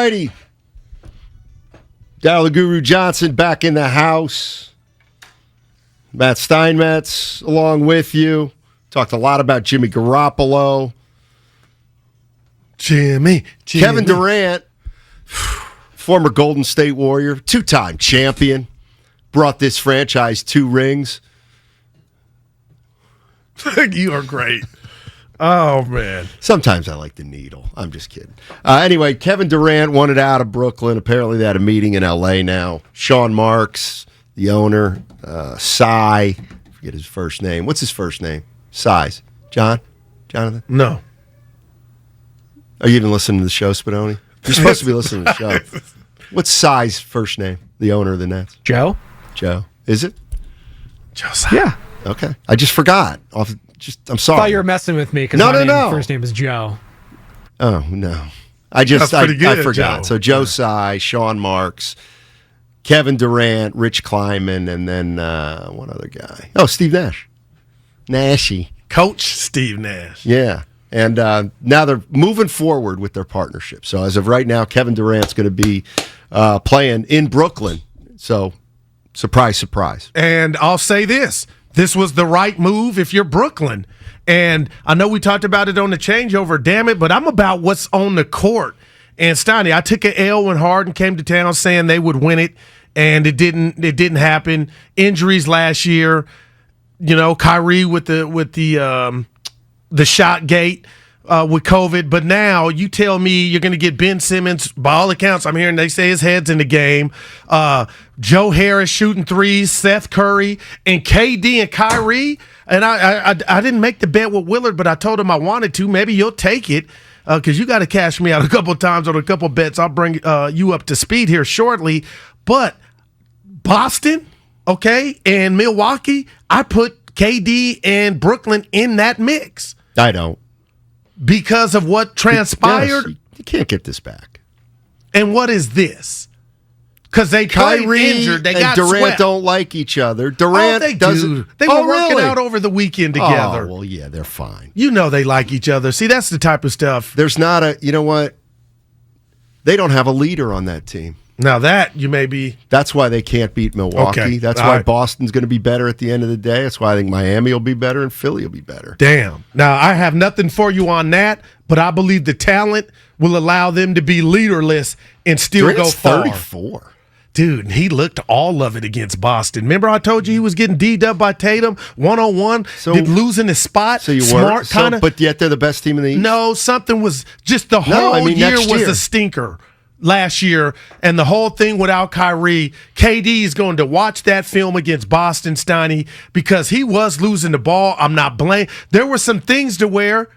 righty. Steiny Guru Johnson back in the house. Matt Steinmetz along with you. Talked a lot about Jimmy Garoppolo. Jimmy. Kevin Durant, former Golden State Warrior, two-time champion, brought this franchise 2 rings. You are great. Oh, man. Sometimes I like the needle. I'm just kidding. Anyway, Kevin Durant wanted out of Brooklyn. Apparently they had a meeting in L.A. now. Sean Marks, the owner, Cy, forget his first name. What's his first name? Cy's. Jonathan? No. Are you even listening to the show, Spadoni? You're supposed to be listening to the show. What's Cy's first name, the owner of the Nets? Joe. Is it? Josiah. Yeah. Okay. I just forgot. I'm sorry. I thought you were messing with me because first name is Joe. Oh, no. I forgot. Joe. So Joe Cy, Sean Marks, Kevin Durant, Rich Kleiman, and then one other guy. Oh, Steve Nash. Nashy. Coach Steve Nash. Yeah. And now they're moving forward with their partnership. So as of right now, Kevin Durant's going to be playing in Brooklyn. So surprise, surprise. And I'll say this. This was the right move if you're Brooklyn. And I know we talked about it on the changeover, damn it, but I'm about what's on the court. And Steiny, I took an L when Harden came to town saying they would win it, and it didn't happen. Injuries last year, Kyrie with the shot gate with COVID. But now you tell me you're going to get Ben Simmons. By all accounts, I'm hearing they say his head's in the game. Joe Harris shooting threes, Seth Curry, and KD and Kyrie. And I didn't make the bet with Willard, but I told him I wanted to. Maybe you'll take it because you got to cash me out a couple of times on a couple of bets. I'll bring you up to speed here shortly. But Boston, okay, and Milwaukee, I put KD and Brooklyn in that mix. I don't. Because of what transpired? Yes, you can't get this back. And what is this? Because they Kyrie injured. They and got Durant swept. don't like each other. Durant they doesn't. do. They were working really? out over the weekend together. Oh, well, yeah, they're fine. You know they like each other. See, that's the type of stuff. There's not a, you know what? They don't have a leader on that team. Now that you may be. That's why they can't beat Milwaukee. Okay. That's All why right. Boston's going to be better at the end of the day. That's why I think Miami will be better and Philly will be better. Damn. Now, I have nothing for you on that, but I believe the talent will allow them to be leaderless and still Durant's go far. 34. Dude, he looked all of it against Boston. Remember I told you he was getting D-dubbed by Tatum one-on-one, losing his spot? So you Smart kind of. but yet they're the best team in the East? No, something was just the whole year next was year. a stinker last year, and the whole thing without Kyrie. KD is going to watch that film against Boston, Steiny, because he was losing the ball. I'm not blaming. There were some things to where,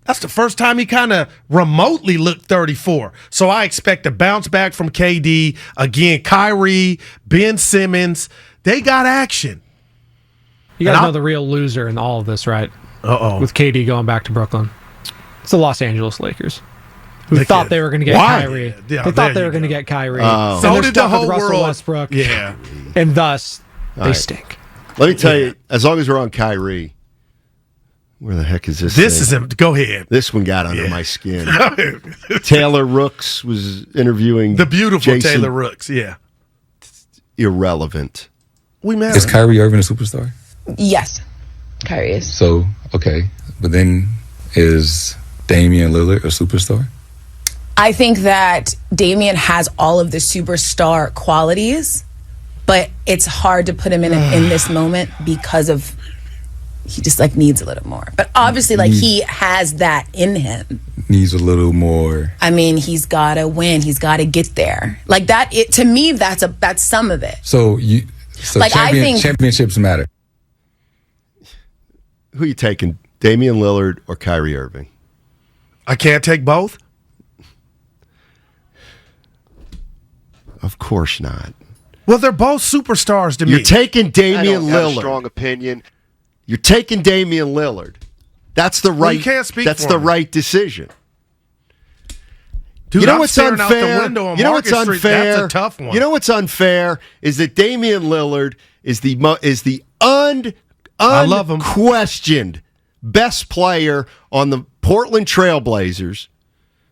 that's the first time he kind of remotely looked 34. So I expect a bounce back from KD. Again, Kyrie, Ben Simmons, they got action. You guys know the real loser in all of this, right? Uh-oh. With KD going back to Brooklyn. It's the Los Angeles Lakers. Who thought they were going to get Kyrie. Yeah, they thought they were going to get Kyrie. Oh. So And they're did the stuck with whole Russell world. Westbrook. Yeah. And thus, they right. stink. Let me tell you, as long as we're on Kyrie, where the heck is this? This thing? is go ahead. This one got under my skin. Taylor Rooks was interviewing The beautiful Jason. Taylor Rooks, yeah. Irrelevant. We met Is her. Kyrie Irving a superstar? Yes, Kyrie is. So, okay. But then is Damian Lillard a superstar? I think that Damian has all of the superstar qualities, but it's hard to put him in this moment because of he just needs a little more. But obviously, he has that in him. Needs a little more. I mean, he's got to win. He's got to get there. Like that. To me, that's some of it. So I think championships matter. Who are you taking, Damian Lillard or Kyrie Irving? I can't take both? Of course not. Well, they're both superstars to me. You're taking Damian I don't have a Lillard. strong opinion. You're taking Damian Lillard. That's the right. Well, you can't speak that's for the him. right decision. Dude, you know I'm what's staring out the unfair? window on You know what's Market Street. unfair? That's a tough one. You know what's unfair is that Damian Lillard is the I love him. unquestioned best player on the Portland Trailblazers.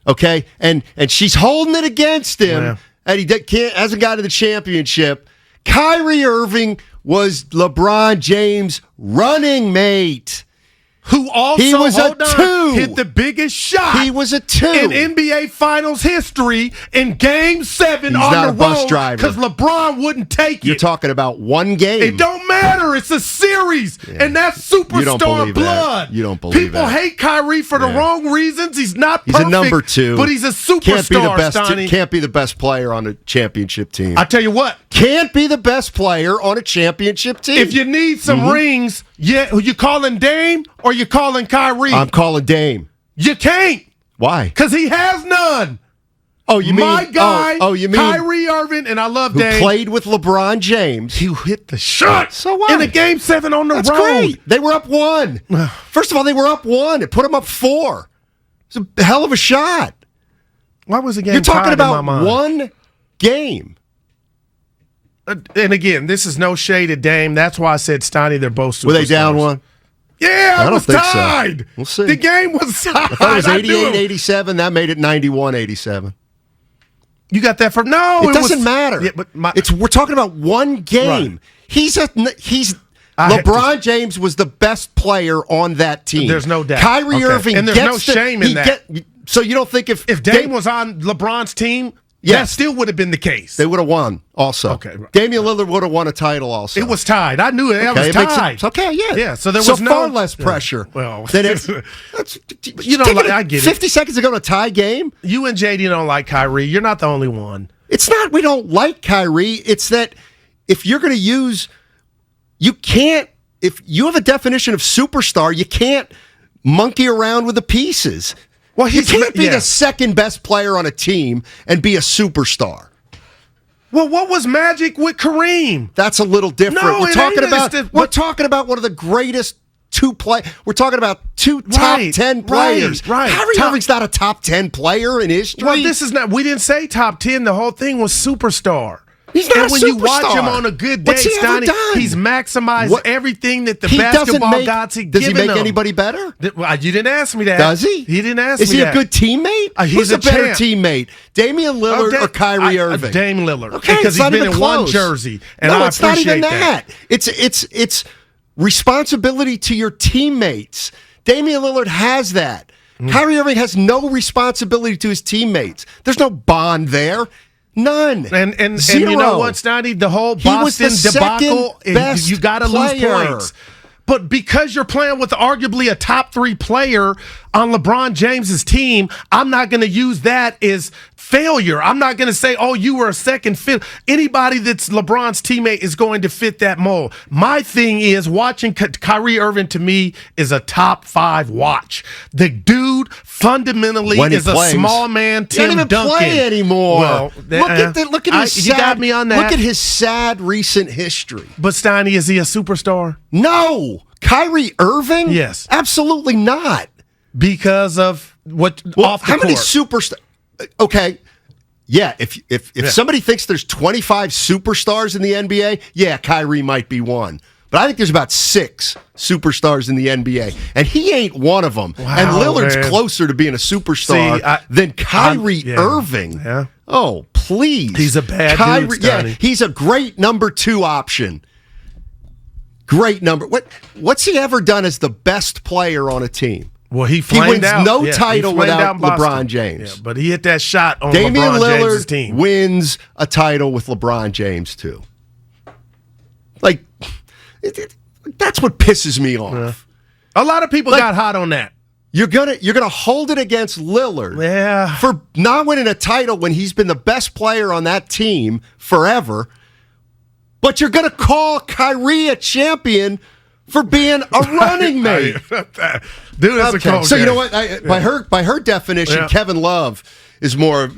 Okay, and she's holding it against him, Yeah. and he hasn't got to the championship. Kyrie Irving was LeBron James' running mate. Who also He was a 2. hit the biggest shot. He was a 2 in NBA Finals history in Game 7 He's on not the a bus road driver. because LeBron wouldn't take You're it. talking about one game. It don't matter. It's a series, and that's You don't superstar believe that. blood. You don't believe People that. hate Kyrie for the wrong reasons. He's not He's perfect. a number 2, but he's a superstar. Can't be the best. Steiny. Can't be the best player on a championship team. I tell you what. Can't be the best player on a championship team. If you need some rings, you calling Dame or you calling Kyrie? I'm calling Dame. You can't, Why? because he has none. Oh, you mean My guy, Oh, you mean Kyrie Irving, and I love who Dame. played with LeBron James? He hit the shot. So what? In a Game 7 on the That's road. great. They were up 1. First of all, they were up 1. It put them up 4. It's a hell of a shot. Why was the game You're talking tied about in my mind? one game. And again, this is no shade at Dame. That's why I said Steiny, they're both superstars. Were they down 1? Yeah, I it don't was think so. tied. We'll see. The game was tied. I thought it was I knew 88-87. That made it 91-87. You got that from no. It doesn't matter. Yeah, but We're talking about one game. Right. LeBron James was the best player on that team. There's no doubt. Kyrie Okay. Irving, And there's no shame in that. So you don't think if Dame was on LeBron's team, that still would have been the case. they would have won also. Okay, right. Damian Lillard would have won a title also. It was tied. I knew it. That was it makes tied. sense. Okay, yeah. Yeah, so there was far no- less pressure. Well, than it, You know, I get it. 50 seconds ago to tie game. You and JD don't like Kyrie. You're not the only one. It's not we don't like Kyrie. It's that if you're going to use, you can't. If you have a definition of superstar, you can't monkey around with the pieces. Well, you can't be the second best player on a team and be a superstar. Well, what was magic with Kareem? That's a little different. No, we're it talking ain't. about It's we're talking about one of the greatest we're talking about two top 10 players. Right. Kyrie Irving's not a top 10 player in history. Well, this is not. We didn't say top 10. The whole thing was superstar. He's not and a when you watch superstar. him on a good day, What's he ever Steiny, done? he's maximized What- everything that the He doesn't basketball make- gods had Does he given make him. anybody better? Well, you didn't ask me that. Does he? He didn't ask Is me he that. a good teammate? He's Who's a a better champ. teammate? Damian Lillard or Kyrie Irving? Dame Lillard. Okay, because it's he's not been even in one close. jersey, and no, I it's not appreciate even that. It's responsibility to your teammates. Damian Lillard has that. Kyrie Irving has no responsibility to his teammates. There's no bond there. None. And Zero. you know what, Steiny? The whole He was the Boston debacle, second best you got to lose player. points. But because you're playing with arguably a top 3 player on LeBron James's team, I'm not going to use that as failure. I'm not going to say, oh, you were a second fit. Anybody that's LeBron's teammate is going to fit that mold. My thing is watching Kyrie Irving, to me, is a top 5 watch. The dude fundamentally When he is a plays. small man, He Tim don't even Duncan. play anymore. Well, look at his sad, you got me on that. Look at his sad recent history. But Steiny, is he a superstar? No. Kyrie Irving? Yes. Absolutely not. Because of what off the how many court. superstars? Okay. Yeah, if somebody thinks there's 25 superstars in the NBA, yeah, Kyrie might be one. But I think there's about 6 superstars in the NBA, and he ain't one of them. Wow, and Lillard's man. closer to being a superstar See, than Kyrie yeah. Irving. Yeah. Oh, please. He's a bad dude, Yeah, Steiny. he's a great number 2 option. Great number. What's he ever done as the best player on a team? Well, he wins out. no Yeah, title he flamed without out Boston. LeBron James. Yeah, but he hit that shot on Damian LeBron James's Lillard team. wins a title with LeBron James too. Like, that's what pisses me off. A lot of people got hot on that. You're gonna hold it against Lillard Yeah. for not winning a title when he's been the best player on that team forever. But you're gonna call Kyrie a champion for being a running mate. Dude, that's a cold So you game. know what? By her definition, Yeah. Kevin Love is more.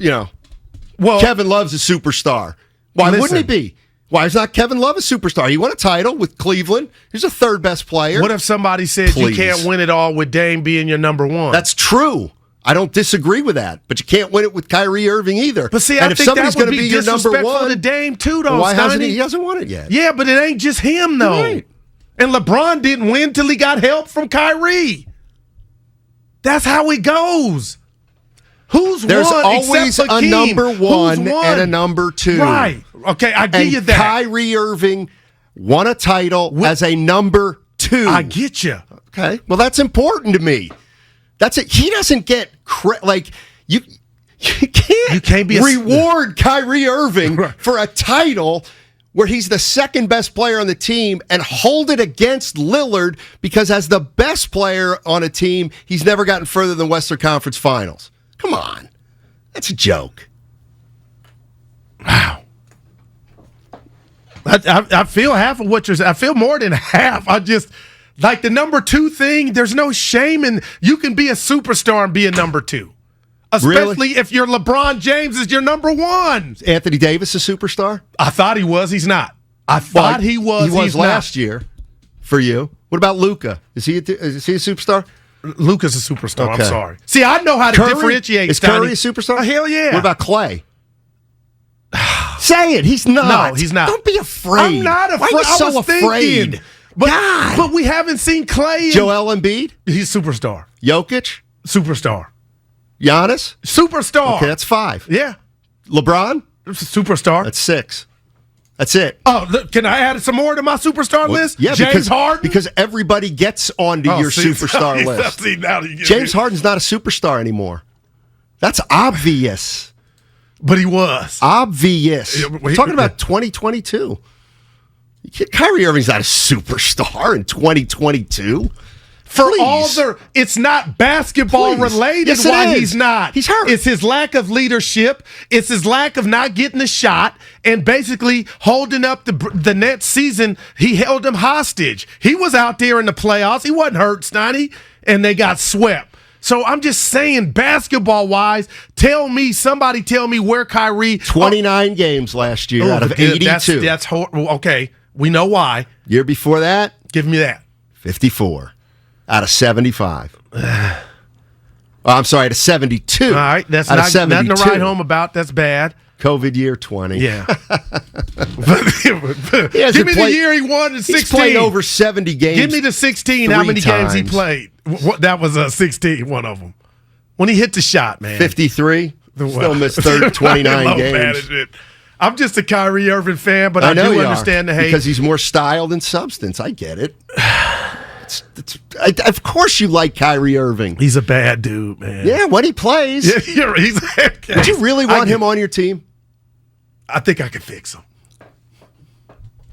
Well, Kevin Love's a superstar. Why wouldn't he Listen. be? Why is not Kevin Love a superstar? He won a title with Cleveland. He's the 3rd best player. what if somebody said Please. you can't win it all with Dame being your number 1? That's true. I don't disagree with that, but you can't win it with Kyrie Irving either. But see, and I if think somebody's that would going to be be your number disrespectful to 1, Dame too, though. why hasn't Steiny. he? He hasn't won it yet. Yeah, but it ain't just him though. Right. And LeBron didn't win till he got help from Kyrie. That's how it goes. There's won always except a Hakeem? number Who's one won? and a number two. Right. Okay, I give you that. Kyrie Irving won a title as a number two. I get you. Okay. Well, that's important to me. That's it. He doesn't get you can't be reward Kyrie Irving for a title where he's the second best player on the team and hold it against Lillard because as the best player on a team, he's never gotten further than Western Conference Finals. Come on. That's a joke. Wow. I feel half of what you're saying. I feel more than half. I just, like the number two thing, there's no shame in, you can be a superstar and be a number two. Especially if you're LeBron James is your number one. Anthony Davis a superstar? I thought he was. He's not. I thought he was. He was he's last not. year for you. What about Luka? Is he a superstar? Luka's a superstar. Okay. I'm sorry. See, I know how to differentiate. Is Curry a superstar? Oh, hell yeah. What about Clay? Say it. He's not. No, he's not. Don't be afraid. I'm not afraid. Why are you so I was afraid? Thinking, but we haven't seen Clay. Joel Embiid? He's superstar. Jokic? Superstar. Giannis? Superstar. Okay, that's 5. Yeah. LeBron? Superstar. That's 6. That's it. Oh, look, can I add some more to my superstar list? Yeah, James Harden? because everybody gets onto your superstar list. James Harden's not a superstar anymore. That's obvious. But he was. Obvious. We're talking about 2022. Kyrie Irving's not a superstar in 2022. For all their, it's not basketball related. Yes, why he's not. He's hurt. It's his lack of leadership. It's his lack of not getting the shot and basically holding up the next season. He held them hostage. He was out there in the playoffs. He wasn't hurt, Steiny, and they got swept. So I'm just saying, basketball-wise, somebody tell me where Kyrie... 29 games last year out of 82. That's okay. We know why. Year before that? Give me that. 54 out of 75. I'm sorry, out of 72. All right, that's out not, of 72. nothing to write home about. That's bad. COVID year 20. Yeah. Give me the year he won in 16. He's played over 70 games. Give me the 16. How many games he played? That was a 16, one of them. When he hit the shot, man. 53. Still missed 29 games. I'm just a Kyrie Irving fan, but I do understand the hate. Because he's more style than substance. I get it. Of course you like Kyrie Irving. He's a bad dude, man. Yeah, when he plays. Yeah, Would you really want him on your team? I think I could fix him.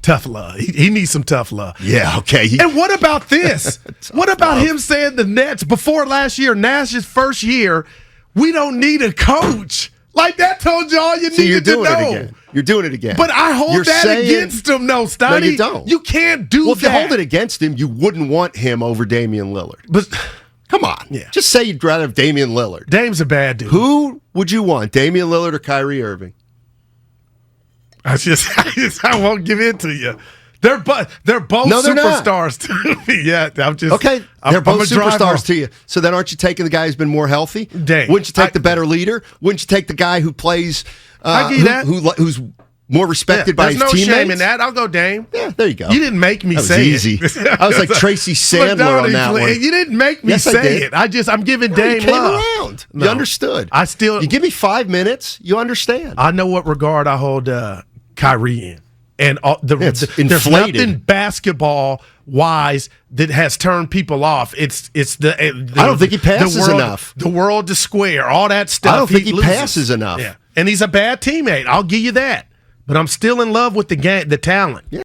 Tough love. He needs some tough love. Yeah, okay. And what about this? What about him saying the Nets before last year, Nash's first year, we don't need a coach? Like that told you all you needed to know. Again. You're doing it again. But I hold against him, no, Steiny. No, you don't. You can't do that. Well, if you hold it against him, you wouldn't want him over Damian Lillard. But come on. Yeah. Just say you'd rather have Damian Lillard. Dame's a bad dude. Who would you want, Damian Lillard or Kyrie Irving? I won't give in to you. They're both superstars to me. Yeah, okay. They're both superstars to you. So then, aren't you taking the guy who's been more healthy? Dang. Wouldn't you take the better leader? Wouldn't you take the guy who plays? I give you that. Who's more respected by his teammates? There's no shame in that. I'll go Dame. Yeah, there you go. You didn't make me say easy. it. I was like Tracy Sandler on that one. You didn't make me say it. I'm giving Dame love. Around. No. You understood. You give me 5 minutes, you understand. I know what regard I hold Kyrie in. And there's nothing basketball-wise that has turned people off. It's the I don't think he passes enough. The world to square, all that stuff. I don't think he passes enough. Yeah. And he's a bad teammate. I'll give you that. But I'm still in love with the talent. Yeah.